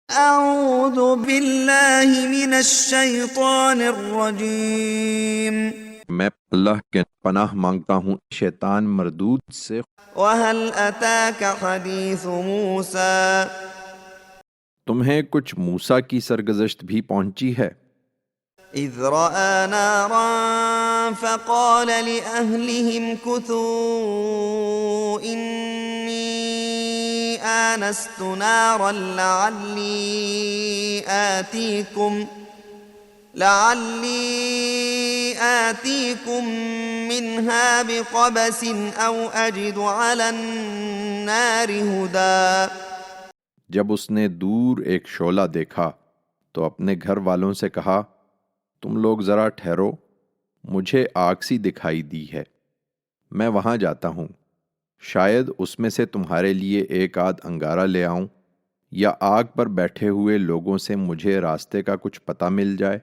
اعوذ باللہ من الشیطان الرجیم میں اللہ کے پناہ مانگتا ہوں شیطان مردود سے۔ وهل اتاک حدیث موسیٰ تمہیں کچھ موسیٰ کی سرگزشت بھی پہنچی ہے؟ اذ رأى نارا فقال لأهلهم كثوا إني آنست نارا لعلي آتيكم منها بقبس أو أجد على النار هدى۔ جب اس نے دور ایک شعلہ دیکھا تو اپنے گھر والوں سے کہا، تم لوگ ذرا ٹھہرو، مجھے آگ سی دکھائی دی ہے، میں وہاں جاتا ہوں، شاید اس میں سے تمہارے لیے ایک آدھ انگارہ لے آؤں، یا آگ پر بیٹھے ہوئے لوگوں سے مجھے راستے کا کچھ پتہ مل جائے۔